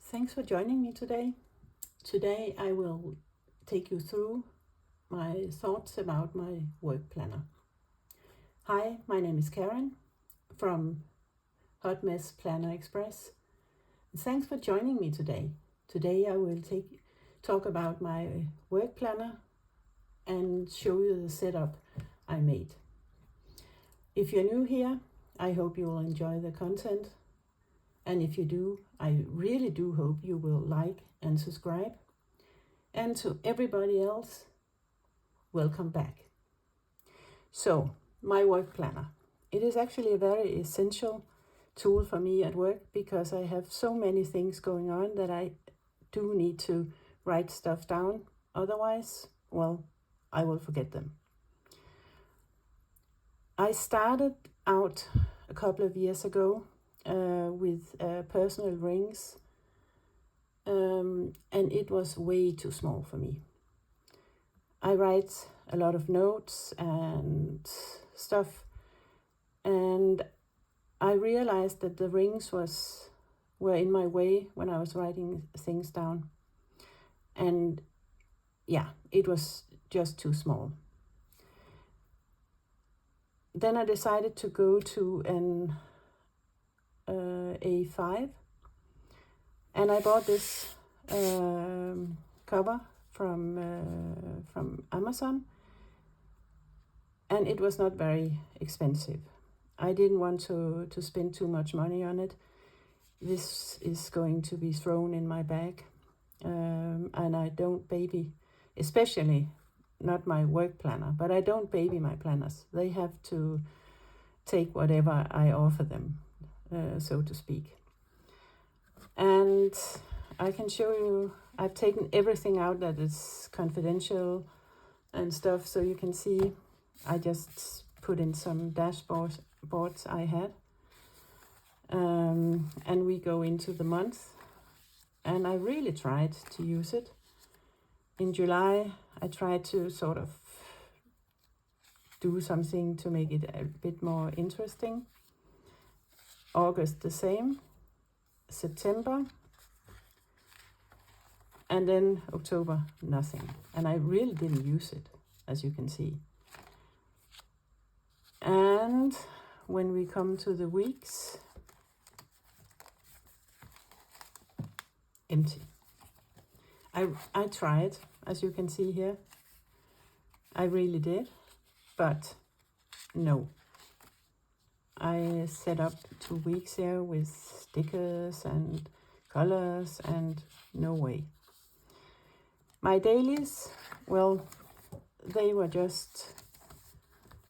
Thanks for joining me today. Today I will take you through my thoughts about my work planner. Hi, my name is Karen from Hot Mess Planner Express. Thanks for joining me today. Today I will talk about my work planner and show you the setup I made. If you're new here, I hope you will enjoy the content. And if you do, I really do hope you will like and subscribe. And to everybody else, welcome back. So, my work planner. It is actually a very essential tool for me at work because I have so many things going on that I do need to write stuff down. Otherwise, I will forget them. I started out a couple of years ago with personal rings, and it was way too small for me. I write a lot of notes and stuff, and I realized that the rings were in my way when I was writing things down, and it was just too small. Then I decided to go to an A5, and I bought this cover from Amazon, and it was not very expensive. I didn't want to spend too much money on it. This is going to be thrown in my bag, and I don't baby, especially not my work planner, but I don't baby my planners. They have to take whatever I offer them, so to speak. And I can show you, I've taken everything out that is confidential and stuff, so you can see I just put in some dashboards I had. And we go into the month, and I really tried to use it. In July, I tried to sort of do something to make it a bit more interesting. August the same, September, and then October, nothing. And I really didn't use it, as you can see. And when we come to the weeks, empty. I tried, as you can see here. I really did, but no. I set up 2 weeks here with stickers and colors, and no way. My dailies, they were just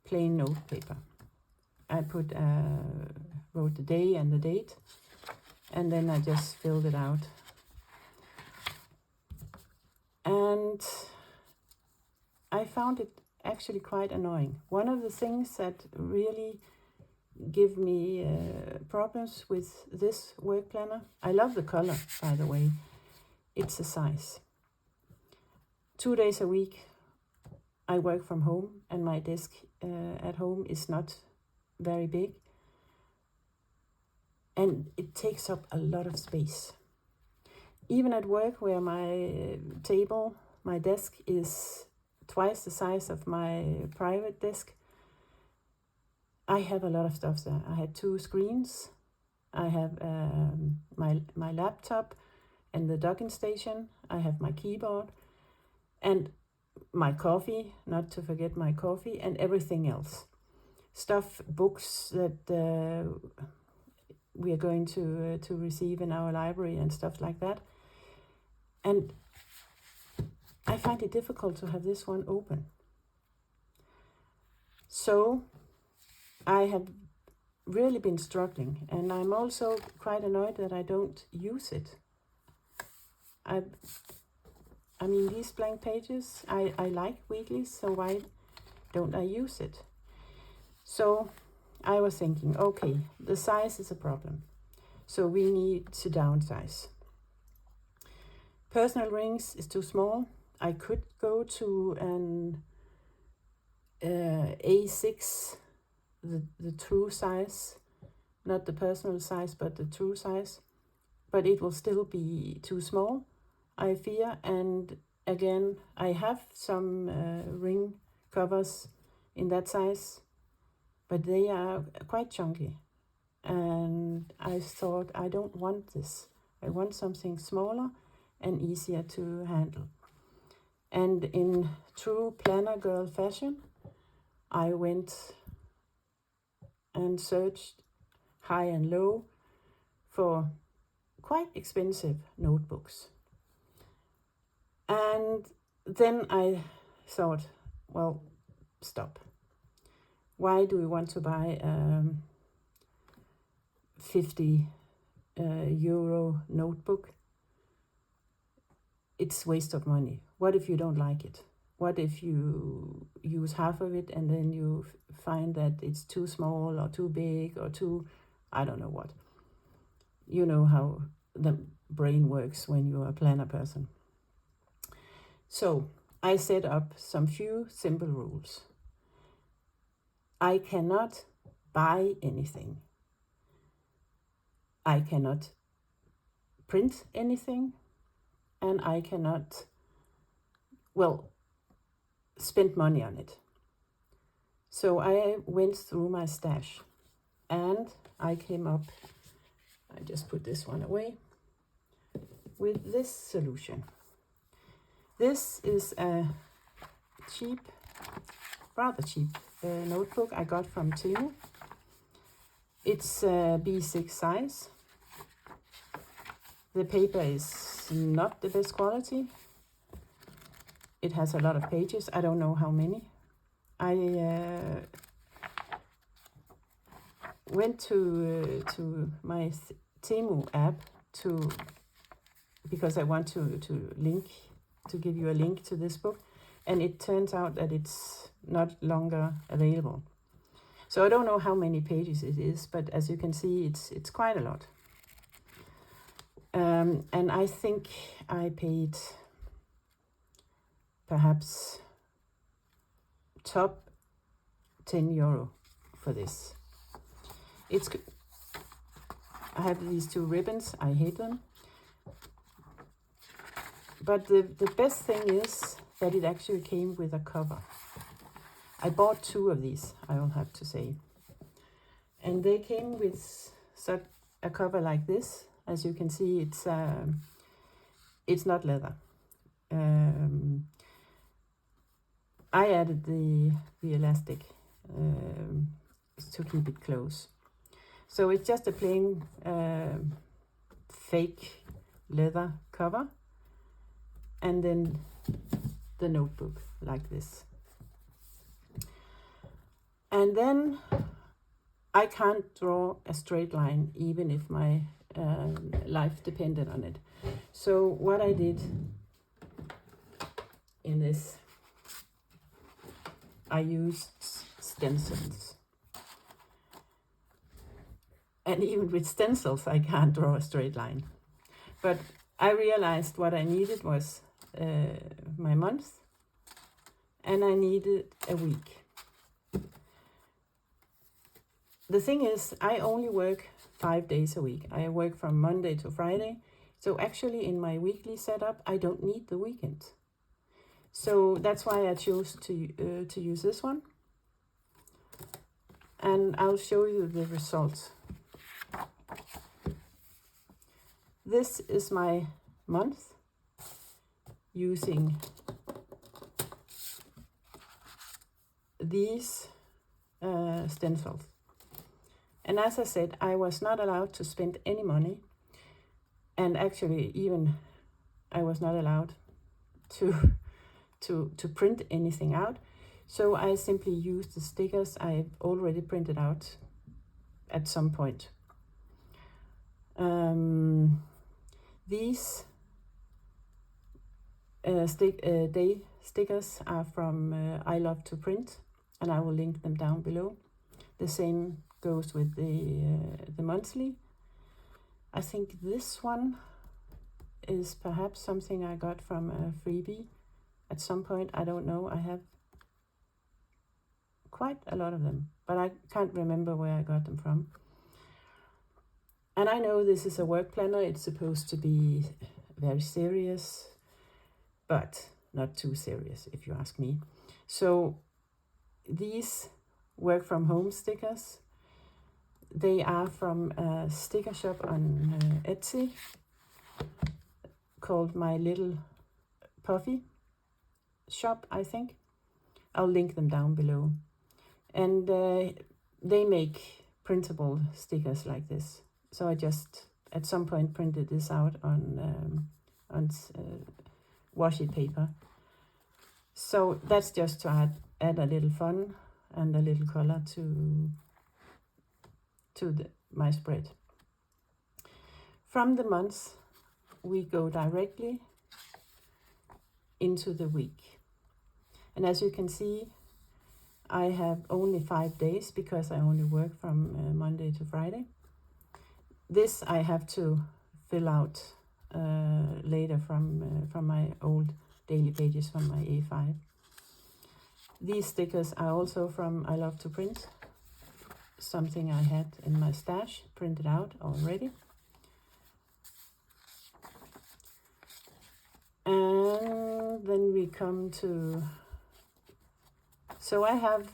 plain note paper. I wrote the day and the date, and then I just filled it out. And I found it actually quite annoying. One of the things that really give me problems with this work planner, I love the color, by the way, it's the size. 2 days a week I work from home, and my desk at home is not very big, and it takes up a lot of space. Even at work, where my desk is twice the size of my private desk, I have a lot of stuff there. I had 2 screens. I have my laptop and the docking station. I have my keyboard and my coffee, not to forget my coffee, and everything else. Stuff, books that we are going to receive in our library and stuff like that. And I find it difficult to have this one open. So I have really been struggling, and I'm also quite annoyed that I don't use it. I mean, these blank pages, I like weekly, so why don't I use it? So I was thinking, okay, the size is a problem, so we need to downsize. Personal rings is too small. I could go to an A6, the true size, not the personal size, but the true size. but it will still be too small, I fear. And again, I have some ring covers in that size, but they are quite chunky. And I thought, I don't want this. I want something smaller and easier to handle. And in true planner girl fashion, I went and searched high and low for quite expensive notebooks. And then I thought, well, stop. Why do we want to buy 50 euro notebook? It's waste of money. What if you don't like it? What if you use half of it and then you find that it's too small or too big or too, I don't know what. You know how the brain works when you're a planner person. So I set up some few simple rules. I cannot buy anything. I cannot print anything. And I cannot, well, spend money on it. So I went through my stash and I came up, I just put this one away, with this solution. This is a cheap, rather cheap notebook I got from Temu. It's a B6 size. The paper is not the best quality. It has a lot of pages. I don't know how many. I went to my Temu app because I want to give you a link to this book, and it turns out that it's not longer available. So I don't know how many pages it is, but as you can see, it's quite a lot. And I think I paid perhaps top 10 euro for this. I have these two ribbons, I hate them. But the best thing is that it actually came with a cover. I bought 2 of these, I will have to say. And they came with such a cover like this. As you can see, it's not leather. I added the elastic to keep it close. So it's just a plain fake leather cover, and then the notebook like this. And then I can't draw a straight line even if my life depended on it. So what I did in this, I used stencils. And even with stencils, I can't draw a straight line. But I realized what I needed was my month, and I needed a week. The thing is, I only work 5 days a week. I work from Monday to Friday. So actually in my weekly setup, I don't need the weekend. So that's why I chose to use this one. And I'll show you the results. This is my month using these stencils. And as I said, I was not allowed to spend any money. And actually, even I was not allowed to print anything out. So I simply used the stickers I've already printed out at some point. These day stickers are from I Love to Print, and I will link them down below. The same goes with the monthly. I think this one is perhaps something I got from a freebie at some point. I don't know. I have quite a lot of them, but I can't remember where I got them from. And I know this is a work planner, it's supposed to be very serious, but not too serious if you ask me. So these work from home stickers, they are from a sticker shop on Etsy called My Little Puffy Shop, I think. I'll link them down below. And they make printable stickers like this. So I just at some point printed this out on washi paper. So that's just to add a little fun and a little color to my spread. From the month, we go directly into the week. And as you can see, I have only 5 days because I only work from Monday to Friday. This I have to fill out later from my old daily pages from my A5. These stickers are also from I Love to Print, something I had in my stash printed out already. And then we come to, so I have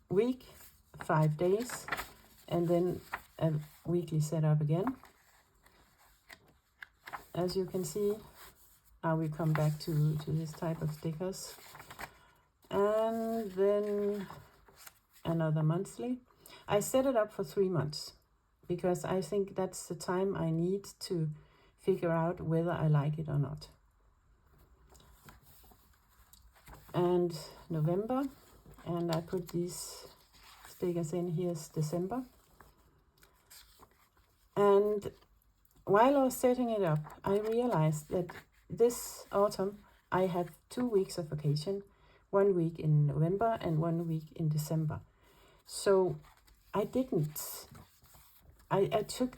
week, 5 days, and then a weekly setup again. As you can see, now we come back to this type of stickers. And then another monthly. I set it up for 3 months because I think that's the time I need to figure out whether I like it or not. And November, and I put these stickers in. Here's December. And while I was setting it up, I realized that this autumn I have 2 weeks of vacation, 1 week in November and 1 week in December. So I took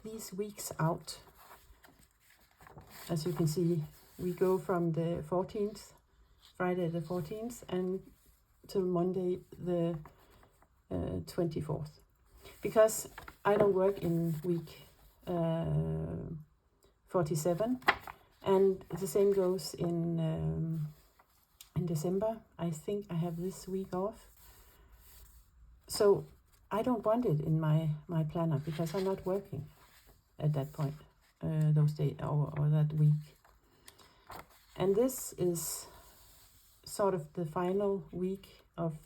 these weeks out. As you can see, we go from the 14th, Friday the 14th, and till Monday the 24th. Because I don't work in week 47, and the same goes in December. I think I have this week off. So I don't want it in my planner because I'm not working at that point, those days or that week. And this is sort of the final week of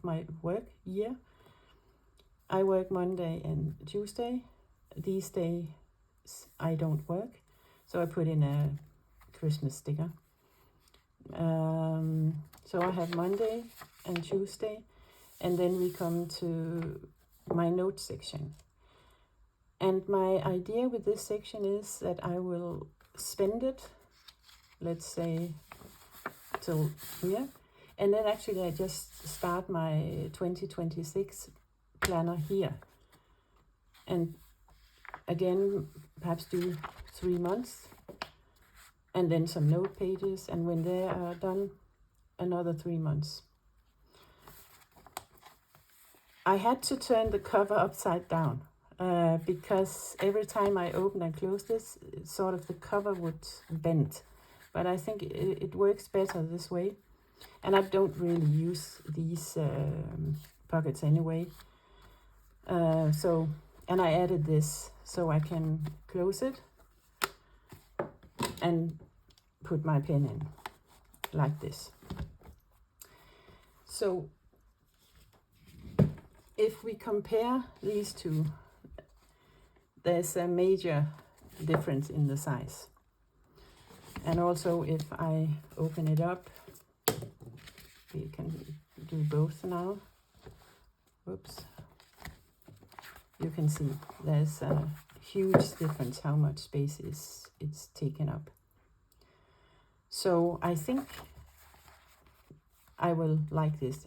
my work year. I work Monday and Tuesday. These days I don't work, so I put in a Christmas sticker. So I have Monday and Tuesday, and then we come to my notes section. And my idea with this section is that I will spend it, let's say, till here, and then actually I just start my 2026 planner here. And again, perhaps do 3 months, and then some note pages, and when they are done, another 3 months. I had to turn the cover upside down because every time I open and close this, sort of the cover would bend. But I think it works better this way. And I don't really use these pockets anyway. And I added this so I can close it and put my pen in like this. So if we compare these two, there's a major difference in the size. And also if I open it up, we can do both now. Oops. You can see there's a huge difference how much space it's taken up. So I think I will like this.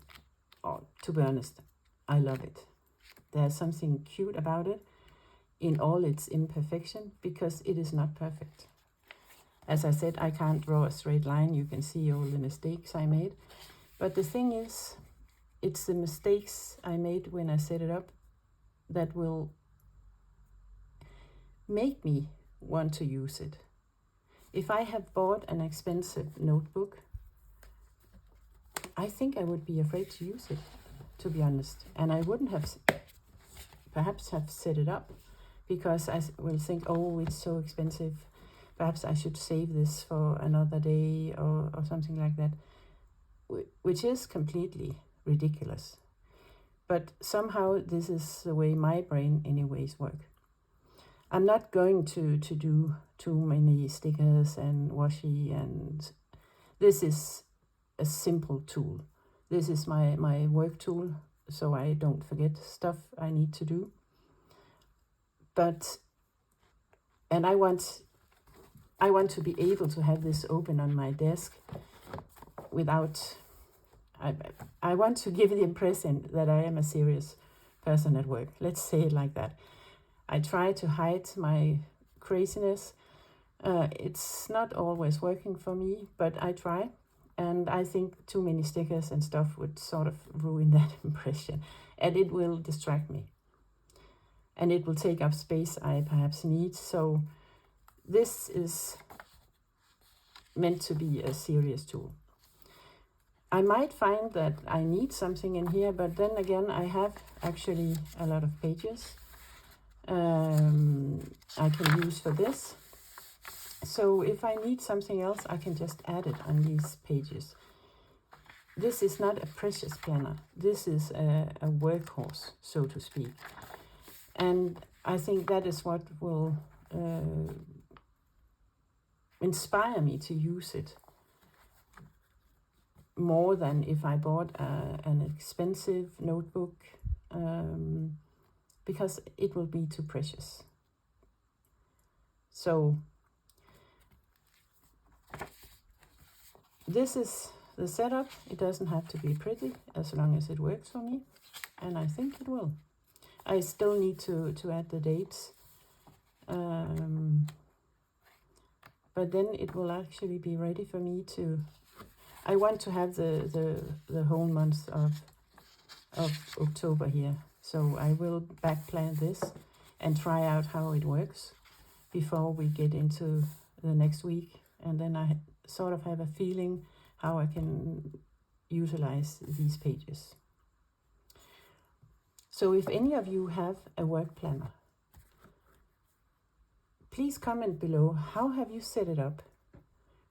Oh, to be honest, I love it. There's something cute about it in all its imperfection because it is not perfect. As I said, I can't draw a straight line. You can see all the mistakes I made. But the thing is, it's the mistakes I made when I set it up that will make me want to use it. If I have bought an expensive notebook, I think I would be afraid to use it, to be honest. And I wouldn't have perhaps have set it up because I will think, oh, it's so expensive. Perhaps I should save this for another day or something like that, which is completely ridiculous. But somehow this is the way my brain anyways work. I'm not going to do too many stickers and washi, and this is a simple tool. This is my work tool, so I don't forget stuff I need to do. And I want to be able to have this open on my desk without, I want to give the impression that I am a serious person at work. Let's say it like that. I try to hide my craziness. It's not always working for me, but I try. And I think too many stickers and stuff would sort of ruin that impression. And it will distract me. And it will take up space I perhaps need. So this is meant to be a serious tool. I might find that I need something in here, but then again, I have actually a lot of pages I can use for this. So if I need something else, I can just add it on these pages. This is not a precious planner. This is a workhorse, so to speak. And I think that is what will inspire me to use it more than if I bought an expensive notebook, because it will be too precious. So this is the setup. It doesn't have to be pretty as long as it works for me, and I think it will. I still need to add the dates, but then it will actually be ready for me to. I want to have the whole month of October here, so I will back plan this and try out how it works before we get into the next week, and then I sort of have a feeling how I can utilize these pages. So if any of you have a work planner, please comment below. How have you set it up?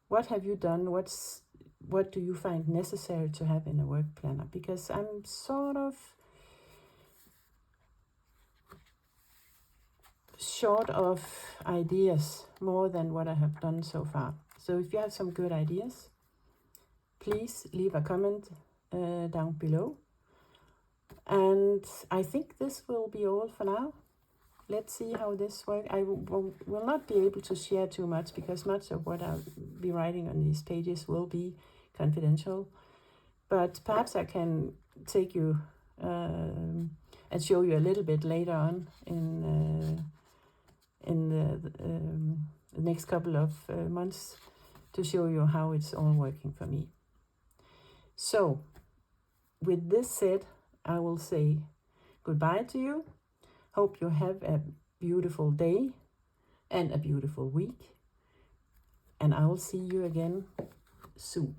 What have you done? What do you find necessary to have in a work planner? Because I'm sort of short of ideas more than what I have done so far. So if you have some good ideas, please leave a comment down below. And I think this will be all for now. Let's see how this works. I will not be able to share too much because much of what I'll be writing on these pages will be confidential. But perhaps I can take you and show you a little bit later on in the next couple of months to show you how it's all working for me. So, with this said, I will say goodbye to you. Hope you have a beautiful day and a beautiful week. And I will see you again soon.